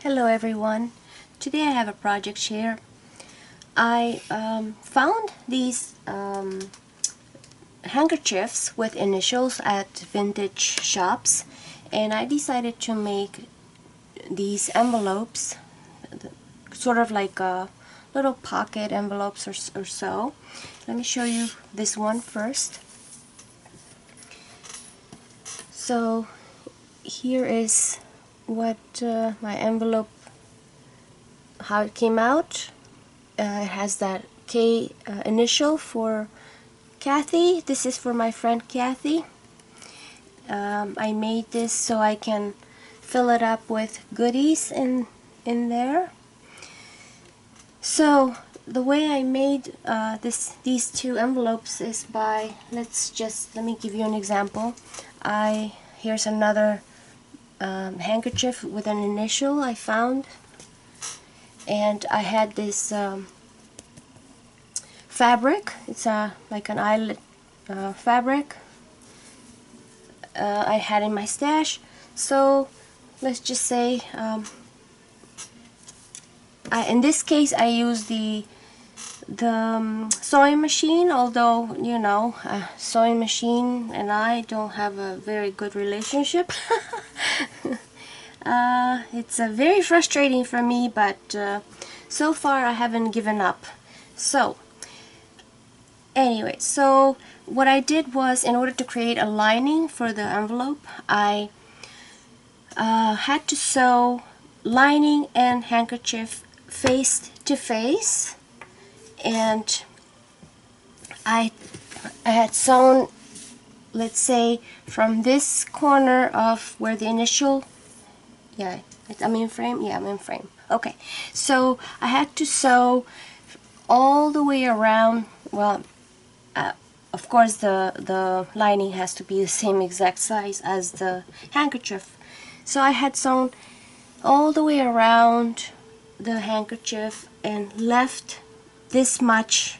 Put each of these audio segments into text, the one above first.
Hello everyone. Today I have a project share. I found these handkerchiefs with initials at vintage shops, and I decided to make these envelopes, sort of like little pocket envelopes or so. Let me show you this one first. So here is what my envelope, how it came out. It has that K initial for Kathy. This is for my friend Kathy. I made this so I can fill it up with goodies in there. So the way I made these two envelopes is by, let me give you an example. Here's another handkerchief with an initial I found, and I had this fabric. It's like an eyelet fabric I had in my stash. So let's just say in this case I use the sewing machine, although you know, sewing machine and I don't have a very good relationship. It's very frustrating for me, but so far I haven't given up. So anyway, so what I did was, in order to create a lining for the envelope, I had to sew lining and handkerchief face to face, and I had sewn, let's say, from this corner of where the initial, I'm in frame. Yeah, I'm in frame. Okay, so I had to sew all the way around. Well, of course the lining has to be the same exact size as the handkerchief. So I had sewn all the way around the handkerchief and left this much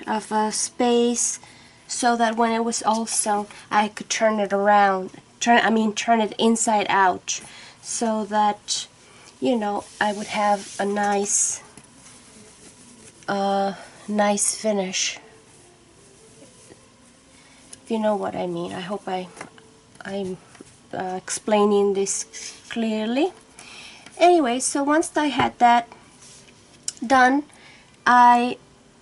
of a space, so that when it was all sewn I could turn it around, turn it inside out, so that, you know, I would have a nice finish, if you know what I mean. I hope I'm explaining this clearly. Anyway, so once I had that done, I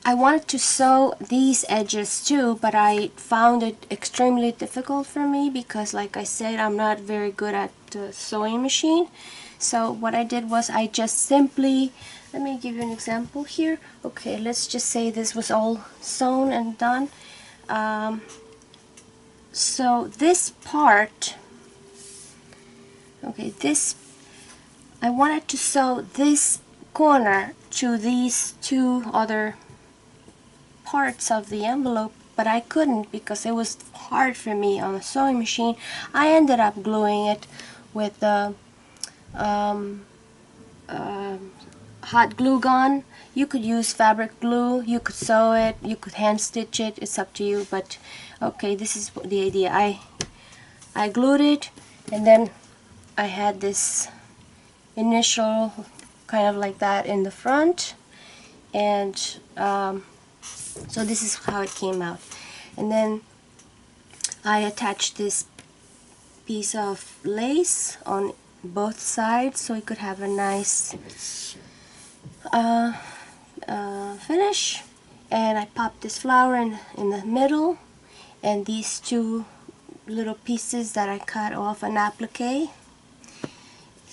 wanted to sew these edges too, but I found it extremely difficult for me because, like I said, I'm not very good at the sewing machine. So what I did was I just simply, let me give you an example here. Okay, let's just say this was all sewn and done. So this part, okay, I wanted to sew this corner to these two other parts of the envelope, but I couldn't because it was hard for me on the sewing machine. I ended up gluing it with the hot glue gun. You could use fabric glue, you could sew it, you could hand stitch it, it's up to you, but okay, this is the idea. I glued it, and then I had this initial kind of like that in the front, and so this is how it came out. And then I attached this piece of lace on both sides so it could have a nice finish, and I popped this flower in the middle, and these two little pieces that I cut off an applique.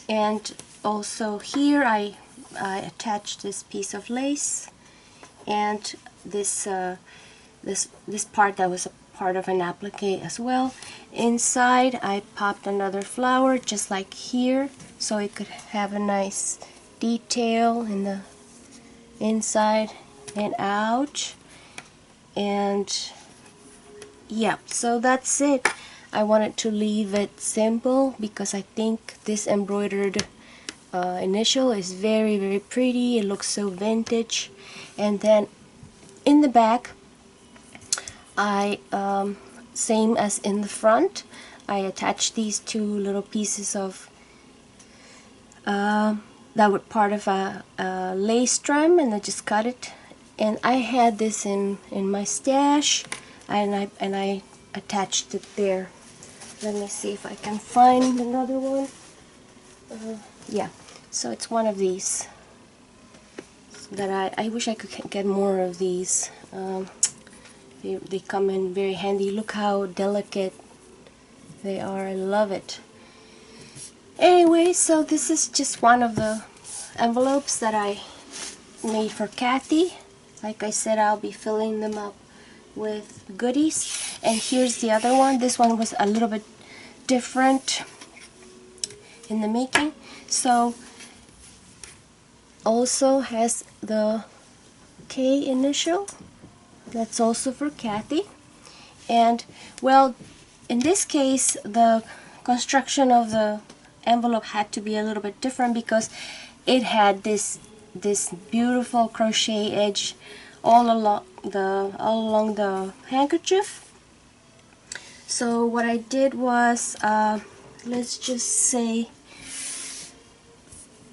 And also here I attached this piece of lace, and this part that was a part of an applique as well. Inside I popped another flower just like here, so it could have a nice detail in the inside and out. And yeah, so that's it. I wanted to leave it simple because I think this embroidered initial is very, very pretty. It looks so vintage. And then in the back, I same as in the front, I attached these two little pieces of that were part of a lace trim, and I just cut it. And I had this in my stash, and I attached it there. Let me see if I can find another one. Yeah, so it's one of these that I wish I could get more of these. They come in very handy. Look how delicate they are. I love it. Anyway, so this is just one of the envelopes that I made for Kathy. Like I said, I'll be filling them up with goodies. And here's the other one. This one was a little bit different in the making. So also has the K initial. That's also for Kathy. And well, in this case, the construction of the envelope had to be a little bit different because it had this beautiful crochet edge all along the handkerchief. So what I did was, let's just say,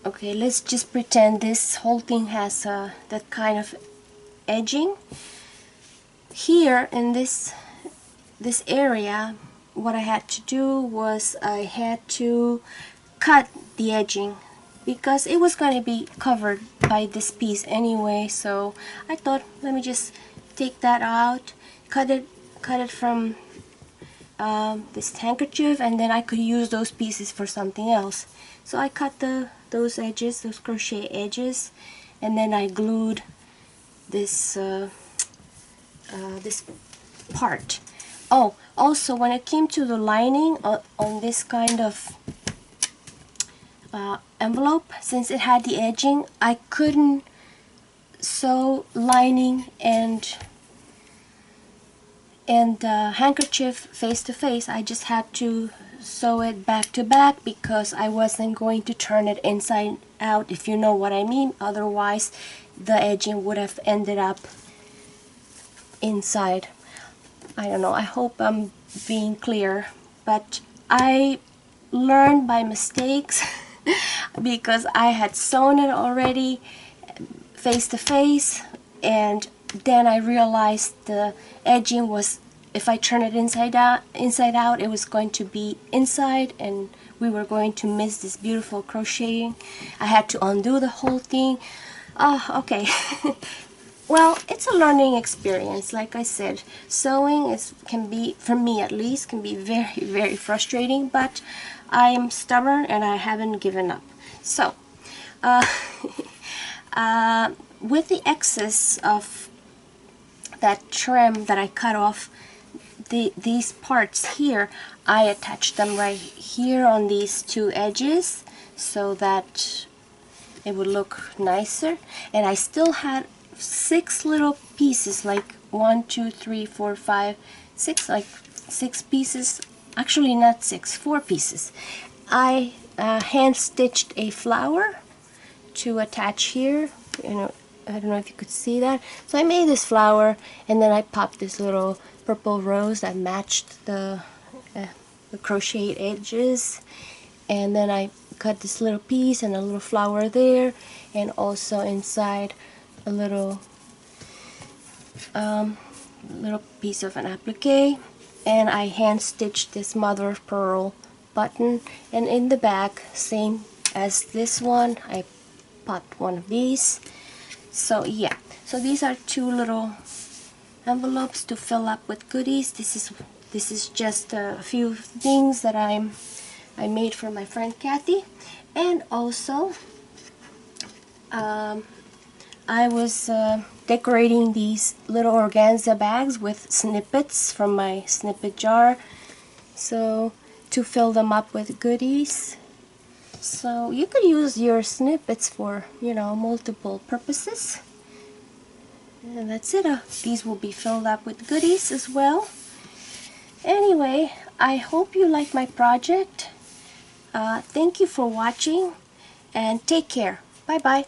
okay, let's just pretend this whole thing has that kind of edging. Here in this area, what I had to do was I had to cut the edging because it was going to be covered by this piece anyway. So I thought, let me just take that out, cut it from this handkerchief, and then I could use those pieces for something else. So I cut those edges, those crochet edges, and then I glued this this part. Oh, also when it came to the lining on this kind of envelope, since it had the edging, I couldn't sew lining and handkerchief face to face. I just had to sew it back to back because I wasn't going to turn it inside out, if you know what I mean. Otherwise the edging would have ended up inside. I don't know, I hope I'm being clear, but I learned by mistakes because I had sewn it already face to face, and then I realized the edging was, if I turn it inside out, it was going to be inside, and we were going to miss this beautiful crocheting. I had to undo the whole thing. Okay. Well, it's a learning experience. Like I said, sewing can be, for me at least, can be very, very frustrating, but I'm stubborn and I haven't given up. So, with the excess of that trim that I cut off, these parts here, I attached them right here on these two edges so that it would look nicer. And I still had 6 little pieces, like 1, 2, 3, 4, 5, 6, like 6 pieces, actually not 6, 4 pieces. I hand stitched a flower to attach here. You know, I don't know if you could see that. So I made this flower, and then I popped this little purple rose that matched the crocheted edges, and then I cut this little piece and a little flower there, and also inside a little piece of an applique, and I hand stitched this mother of pearl button, and in the back, same as this one, I popped one of these. So yeah, so these are 2 little envelopes to fill up with goodies. This is just a few things that I made for my friend Kathy, and also I was decorating these little organza bags with snippets from my snippet jar, so to fill them up with goodies. So you could use your snippets for, you know, multiple purposes. And that's it. These will be filled up with goodies as well. Anyway, I hope you like my project. Thank you for watching, and take care. Bye bye.